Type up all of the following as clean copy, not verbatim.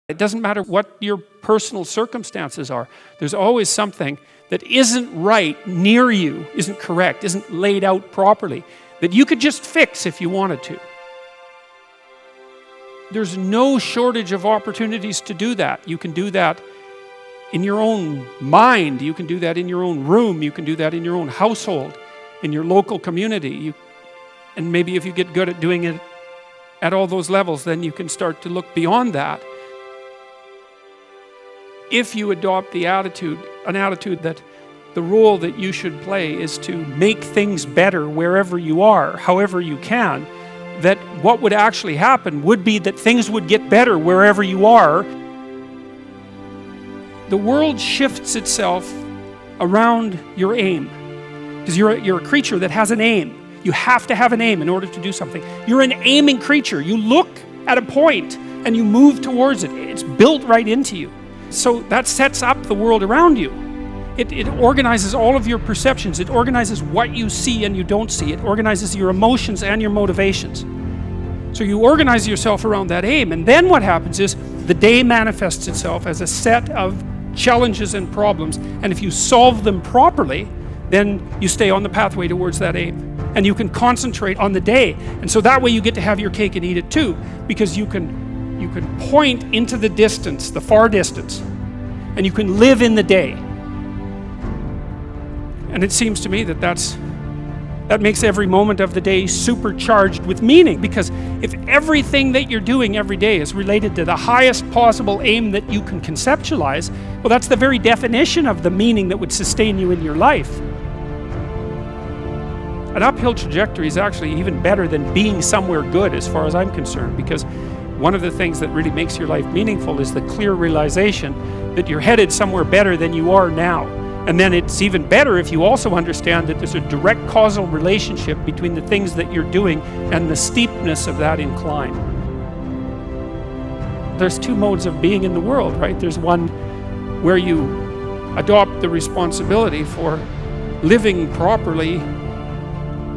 It doesn't matter what your personal circumstances are. There's always something that isn't right near you, isn't correct, isn't laid out properly, that you could just fix if you wanted to. There's no shortage of opportunities to do that. You can do that in your own mind. You can do that in your own room. You can do that in your own household, in your local community. And maybe if you get good at doing it at all those levels, then you can start to look beyond that. If you adopt an attitude that the role that you should play is to make things better wherever you are, however you can, that what would actually happen would be that things would get better wherever you are. The world shifts itself around your aim, because you're a creature that has an aim. You have to have an aim in order to do something. You're an aiming creature. You look at a point and you move towards it. It's built right into you. So that sets up the world around you. It organizes all of your perceptions. It organizes what you see and you don't see. It organizes your emotions and your motivations. So you organize yourself around that aim, and then what happens is the day manifests itself as a set of challenges and problems, and if you solve them properly, then you stay on the pathway towards that aim. And you can concentrate on the day. And so that way you get to have your cake and eat it too, because you can point into the distance, the far distance, and you can live in the day. And it seems to me that makes every moment of the day supercharged with meaning, because if everything that you're doing every day is related to the highest possible aim that you can conceptualize, well, that's the very definition of the meaning that would sustain you in your life. An uphill trajectory is actually even better than being somewhere good as far as I'm concerned, because one of the things that really makes your life meaningful is the clear realization that you're headed somewhere better than you are now. And then it's even better if you also understand that there's a direct causal relationship between the things that you're doing and the steepness of that incline. There's two modes of being in the world, right? There's one where you adopt the responsibility for living properly,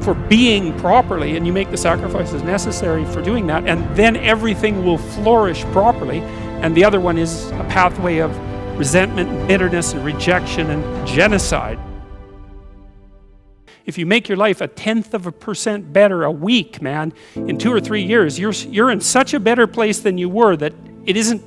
for being properly, and you make the sacrifices necessary for doing that, and then everything will flourish properly. And the other one is a pathway of resentment, and bitterness, and rejection, and genocide. If you make your life 0.1% better a week, man, in 2 or 3 years, you're in such a better place than you were that it isn't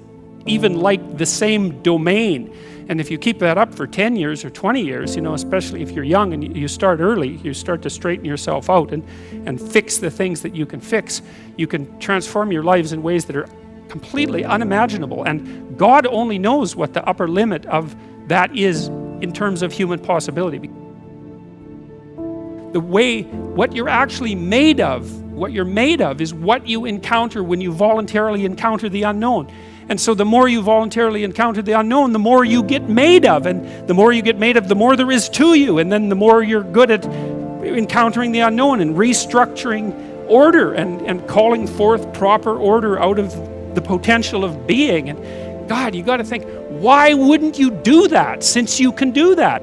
even like the same domain. And if you keep that up for 10 years or 20 years, especially if you're young and you start early, you start to straighten yourself out and fix the things that you can fix. You can transform your lives in ways that are completely unimaginable. And God only knows what the upper limit of that is in terms of human possibility. What you're actually made of, what you're made of is what you encounter when you voluntarily encounter the unknown. And so the more you voluntarily encounter the unknown, the more you get made of. And the more you get made of, the more there is to you. And then the more you're good at encountering the unknown and restructuring order and calling forth proper order out of the potential of being. And God, you got to think, why wouldn't you do that since you can do that?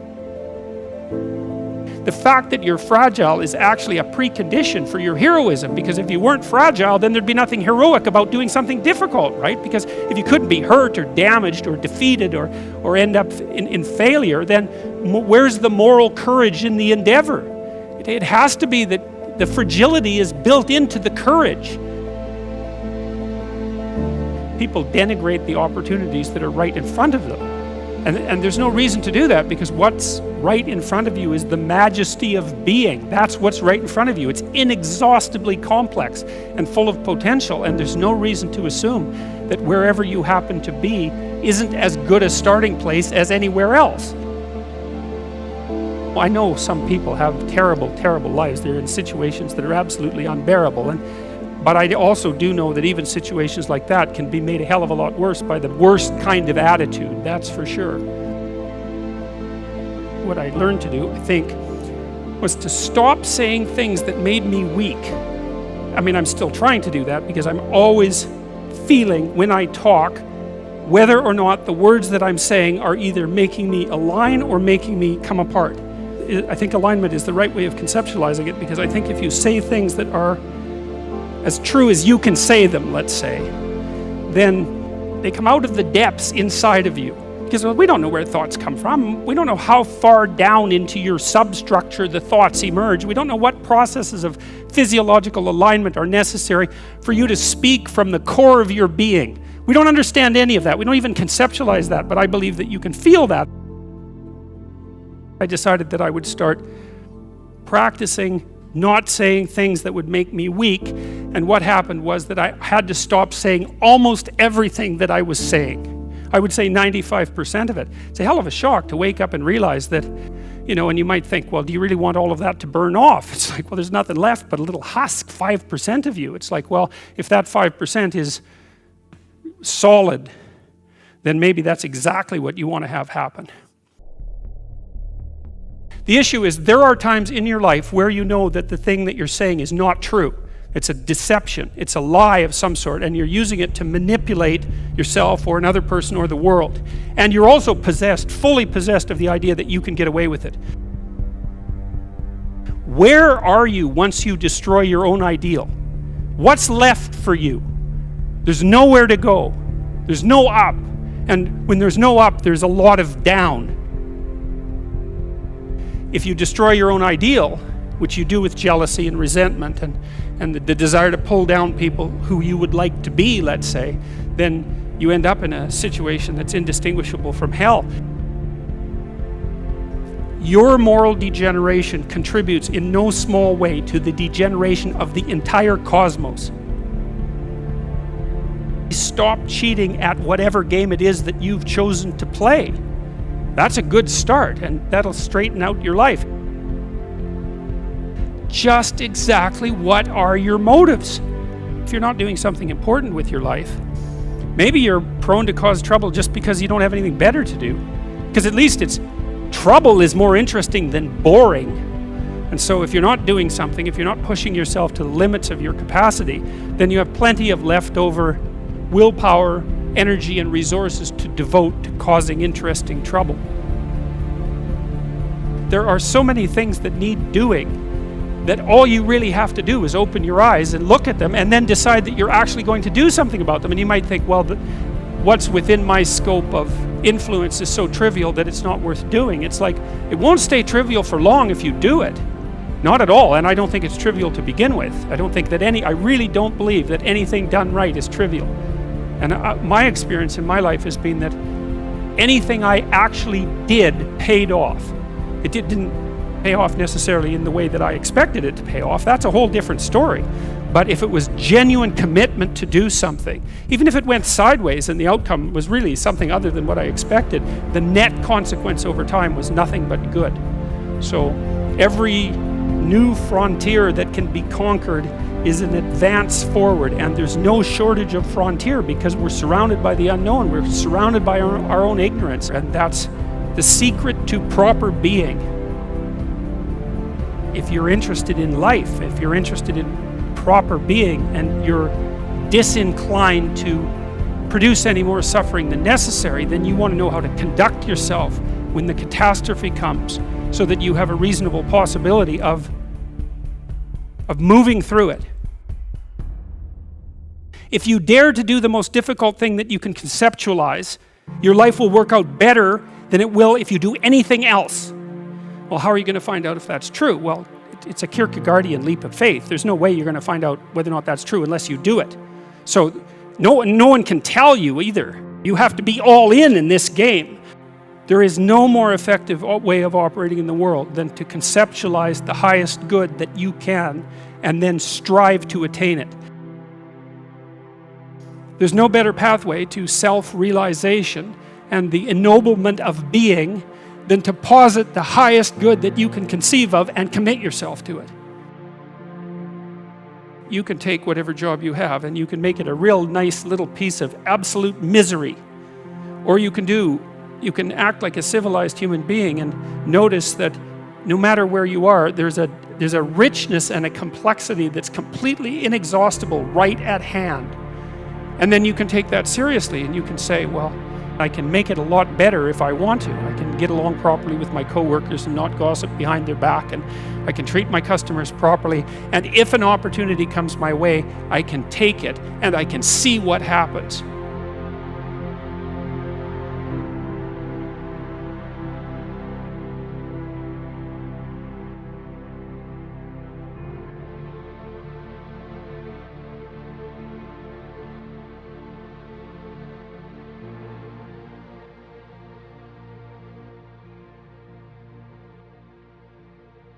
The fact that you're fragile is actually a precondition for your heroism, because if you weren't fragile, then there'd be nothing heroic about doing something difficult, right? Because if you couldn't be hurt or damaged or defeated or end up in failure, then where's the moral courage in the endeavor? It has to be that the fragility is built into the courage. People denigrate the opportunities that are right in front of them. And there's no reason to do that, because what's right in front of you is the majesty of being. That's what's right in front of you. It's inexhaustibly complex and full of potential, and there's no reason to assume that wherever you happen to be isn't as good a starting place as anywhere else. I know some people have terrible, terrible lives. They're in situations that are absolutely unbearable. But I also do know that even situations like that can be made a hell of a lot worse by the worst kind of attitude, that's for sure. What I learned to do, I think, was to stop saying things that made me weak. I mean, I'm still trying to do that, because I'm always feeling when I talk whether or not the words that I'm saying are either making me align or making me come apart. I think alignment is the right way of conceptualizing it, because I think if you say things that are as true as you can say them, let's say, then They come out of the depths inside of you. Because we don't know where thoughts come from. We don't know how far down into your substructure the thoughts emerge. We don't know what processes of physiological alignment are necessary for you to speak from the core of your being. We don't understand any of that. We don't even conceptualize that, but I believe that you can feel that. I decided that I would start practicing not saying things that would make me weak, and what happened was that I had to stop saying almost everything that I was saying. I would say 95% of it. It's a hell of a shock to wake up and realize that, and you might think, well, do you really want all of that to burn off? It's like, well, there's nothing left but a little husk, 5% of you. It's like, well, if that 5% is solid, then maybe that's exactly what you want to have happen. The issue is, there are times in your life where you know that the thing that you're saying is not true. It's a deception. It's a lie of some sort, and you're using it to manipulate yourself or another person or the world. And you're also fully possessed of the idea that you can get away with it. Where are you once you destroy your own ideal? What's left for you? There's nowhere to go. There's no up. And when there's no up, there's a lot of down. If you destroy your own ideal, which you do with jealousy and resentment and the desire to pull down people who you would like to be, let's say, then you end up in a situation that's indistinguishable from hell. Your moral degeneration contributes in no small way to the degeneration of the entire cosmos. Stop cheating at whatever game it is that you've chosen to play. That's a good start, and that'll straighten out your life. Just exactly what are your motives? If you're not doing something important with your life, maybe you're prone to cause trouble just because you don't have anything better to do. Because at least trouble is more interesting than boring. And so if you're not doing something, if you're not pushing yourself to the limits of your capacity, then you have plenty of leftover willpower, energy, and resources to devote to causing interesting trouble. There are so many things that need doing that all you really have to do is open your eyes and look at them and then decide that you're actually going to do something about them. And you might think, well, what's within my scope of influence is so trivial that it's not worth doing. It's like, it won't stay trivial for long if you do it. Not at all, and I don't think it's trivial to begin with. I really don't believe that anything done right is trivial. And my experience in my life has been that anything I actually did paid off. It didn't pay off necessarily in the way that I expected it to pay off. That's a whole different story. But if it was genuine commitment to do something, even if it went sideways and the outcome was really something other than what I expected, the net consequence over time was nothing but good. So every new frontier that can be conquered is an advance forward, and there's no shortage of frontier because we're surrounded by the unknown. We're surrounded by our own ignorance, and that's the secret to proper being. If you're interested in life, if you're interested in proper being, and you're disinclined to produce any more suffering than necessary, then you want to know how to conduct yourself when the catastrophe comes so that you have a reasonable possibility of moving through it. If you dare to do the most difficult thing that you can conceptualize, your life will work out better than it will if you do anything else. Well, how are you going to find out if that's true? Well, it's a Kierkegaardian leap of faith. There's no way you're going to find out whether or not that's true unless you do it. So no one can tell you either. You have to be all in this game. There is no more effective way of operating in the world than to conceptualize the highest good that you can and then strive to attain it. There's no better pathway to self-realization and the ennoblement of being than to posit the highest good that you can conceive of and commit yourself to it. You can take whatever job you have and you can make it a real nice little piece of absolute misery. Or you can act like a civilized human being and notice that no matter where you are, there's a richness and a complexity that's completely inexhaustible right at hand. And then you can take that seriously and you can say, well, I can make it a lot better if I want to. I can get along properly with my coworkers and not gossip behind their back, and I can treat my customers properly, and if an opportunity comes my way, I can take it and I can see what happens.